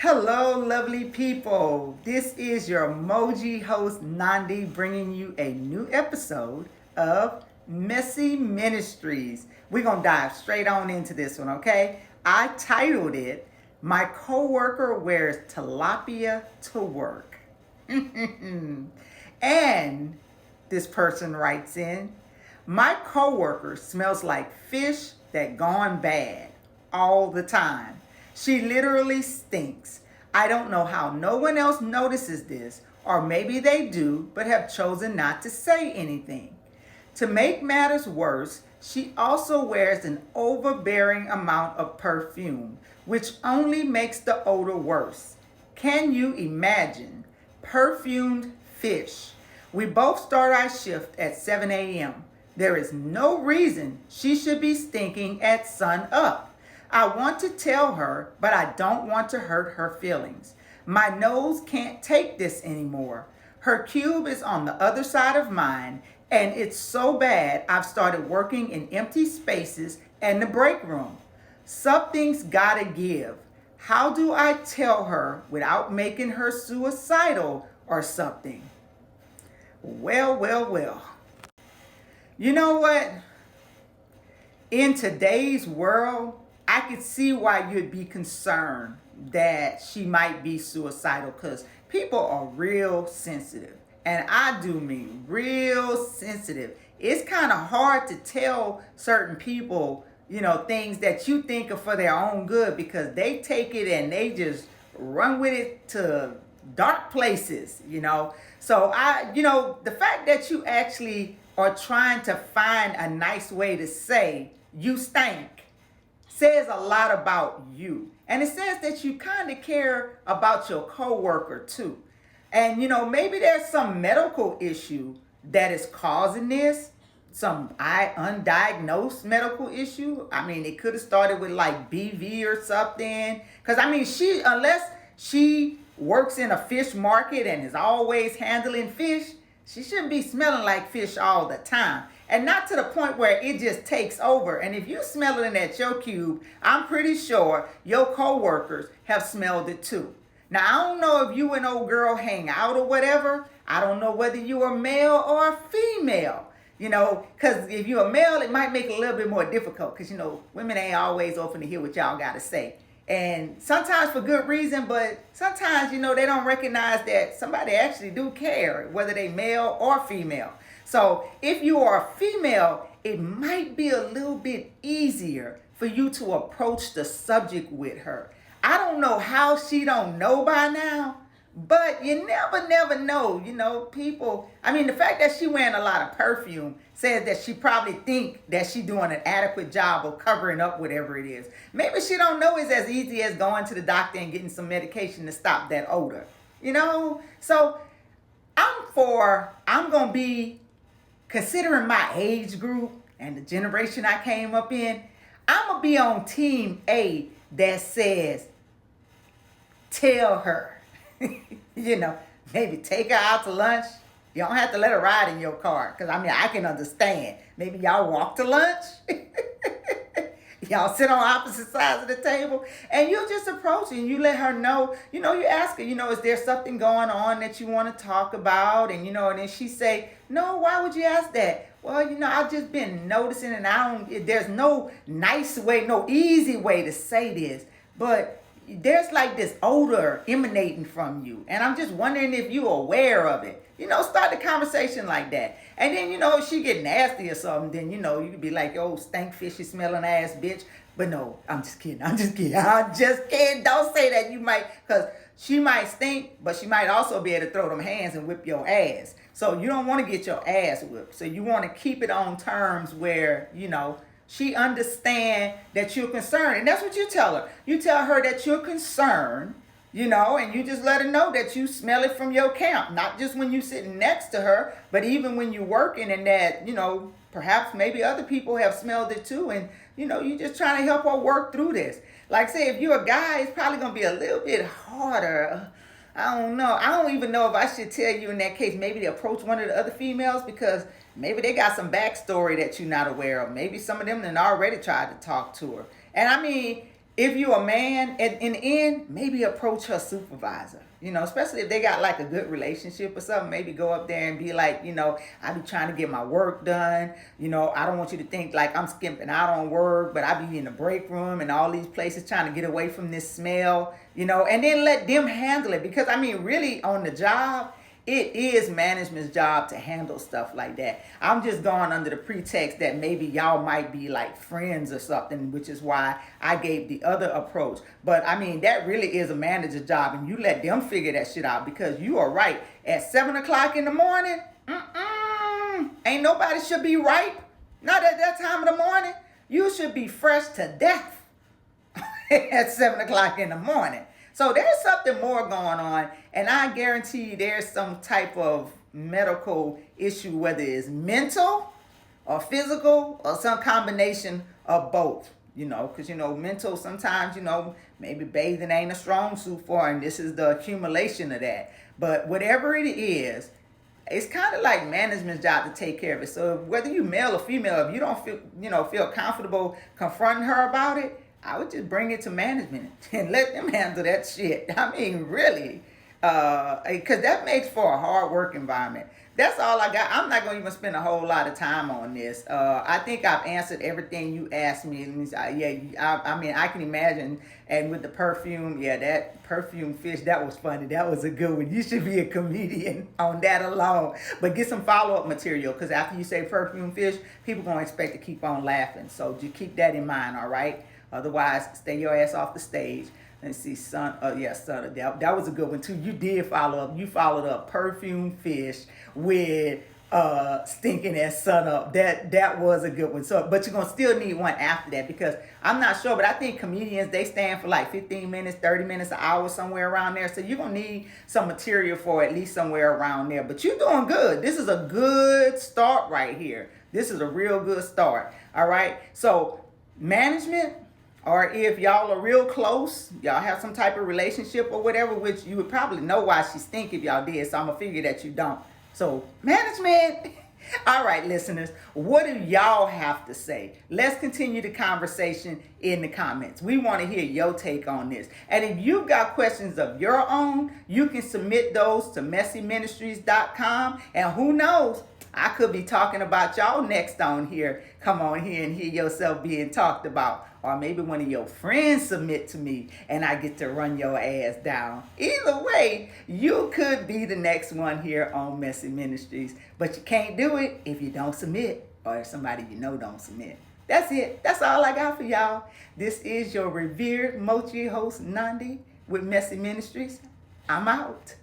Hello, lovely people. This is your mojihost, Nandi, bringing you a new episode of Messy Ministries. We're going to dive straight on into this one, okay? I titled it, My Coworker Wears Tilapia to Work. And this person writes in, my coworker smells like fish that gone bad all the time. She literally stinks. I don't know how no one else notices this, or maybe they do, but have chosen not to say anything. To make matters worse, she also wears an overbearing amount of perfume, which only makes the odor worse. Can you imagine? Perfumed fish. We both start our shift at 7 a.m. There is no reason she should be stinking at sun up. I want to tell her, but I don't want to hurt her feelings. My nose can't take this anymore. Her cube is on the other side of mine, and it's so bad I've started working in empty spaces and the break room. Something's gotta give. How do I tell her without making her suicidal or something? Well. You know what? In today's world, I could see why you'd be concerned that she might be suicidal because people are real sensitive. And I do mean real sensitive. It's kind of hard to tell certain people, things that you think are for their own good because they take it and they just run with it to dark places. So the fact that you actually are trying to find a nice way to say you stink says a lot about you. And it says that you kind of care about your coworker too. And maybe there's some medical issue that is causing this, some undiagnosed medical issue. I mean, it could have started with like BV or something. Because unless she works in a fish market and is always handling fish, she shouldn't be smelling like fish all the time. And not to the point where it just takes over. And if you smell it at your cube, I'm pretty sure your coworkers have smelled it too. Now, I don't know if you and old girl hang out or whatever. I don't know whether you're a male or a female. Because if you're a male, it might make it a little bit more difficult. Because, women ain't always open to hear what y'all got to say. And sometimes for good reason, but sometimes, they don't recognize that somebody actually do care, whether they male or female. So if you are a female, it might be a little bit easier for you to approach the subject with her. I don't know how she don't know by now, but you never know. People, the fact that she wearing a lot of perfume says that she probably think that she doing an adequate job of covering up whatever it is. Maybe she don't know it's as easy as going to the doctor and getting some medication to stop that odor. So I'm going to be, considering my age group and the generation I came up in, I'm going to be on team A that says, tell her, maybe take her out to lunch. You don't have to let her ride in your car. Because, I can understand. Maybe y'all walk to lunch. Y'all sit on opposite sides of the table. And you just approach her and you let her know. You ask her, is there something going on that you want to talk about? And, and then she say, no, why would you ask that? Well, I've just been noticing and there's no nice way, no easy way to say this. But there's like this odor emanating from you. And I'm just wondering if you're aware of it. Start the conversation like that. And then, if she get nasty or something, then, you could be like, oh, stank fishy smelling ass bitch. But no, I'm just kidding. Don't say that. You might, because she might stink, but she might also be able to throw them hands and whip your ass. So you don't want to get your ass whipped. So you want to keep it on terms where, she understand that you're concerned. And that's what you tell her. You tell her that you're concerned, and you just let her know that you smell it from your camp. Not just when you're sitting next to her, but even when you're working and that, perhaps maybe other people have smelled it too. And, you're just trying to help her work through this. Like say, if you're a guy, it's probably going to be a little bit harder. I don't know. I don't even know if I should tell you in that case, maybe to approach one of the other females because maybe they got some backstory that you're not aware of. Maybe some of them then already tried to talk to her. And if you're a man, in the end, maybe approach her supervisor. Especially if they got like a good relationship or something, maybe go up there and be like, I be trying to get my work done. I don't want you to think like I'm skimping out on work, but I be in the break room and all these places trying to get away from this smell, and then let them handle it. Because I mean, really on the job, it is management's job to handle stuff like that. I'm just going under the pretext that maybe y'all might be like friends or something, which is why I gave the other approach. But I mean, that really is a manager's job, and you let them figure that shit out, because you are right. At 7 o'clock in the morning, ain't nobody should be ripe. Not at that time of the morning. You should be fresh to death at 7 o'clock in the morning. So there's something more going on, and I guarantee you there's some type of medical issue, whether it's mental or physical or some combination of both, because, mental sometimes, maybe bathing ain't a strong suit for, and this is the accumulation of that. But whatever it is, it's kind of like management's job to take care of it. So whether you male or female, if you don't feel comfortable confronting her about it, I would just bring it to management and let them handle that shit. I mean, really, because that makes for a hard work environment. That's all I got. I'm not going to even spend a whole lot of time on this. I think I've answered everything you asked me. I mean, I can imagine. And with the perfume, that perfume fish, that was funny. That was a good one. You should be a comedian on that alone. But get some follow-up material, because after you say perfume fish, people going to expect to keep on laughing. So just keep that in mind, all right? Otherwise, stay your ass off the stage. Let's see, son. That was a good one too. You did follow up. You followed up perfume fish with stinking ass sun up. That was a good one. So, but you're gonna still need one after that, because I'm not sure, but I think comedians, they stand for like 15 minutes, 30 minutes, an hour, somewhere around there. So you're gonna need some material for at least somewhere around there. But you're doing good. This is a good start right here. This is a real good start. All right. So management, or if y'all are real close, y'all have some type of relationship or whatever, which you would probably know why she stink if y'all did. So I'm going to figure that you don't. So management. All right, listeners, what do y'all have to say? Let's continue the conversation in the comments. We want to hear your take on this. And if you've got questions of your own, you can submit those to messyministries.com. And who knows, I could be talking about y'all next on here. Come on here and hear yourself being talked about. Or maybe one of your friends submit to me and I get to run your ass down. Either way, you could be the next one here on Messy Ministries. But you can't do it if you don't submit, or if somebody you know don't submit. That's it. That's all I got for y'all. This is your revered mojihost Nandi with Messy Ministries. I'm out.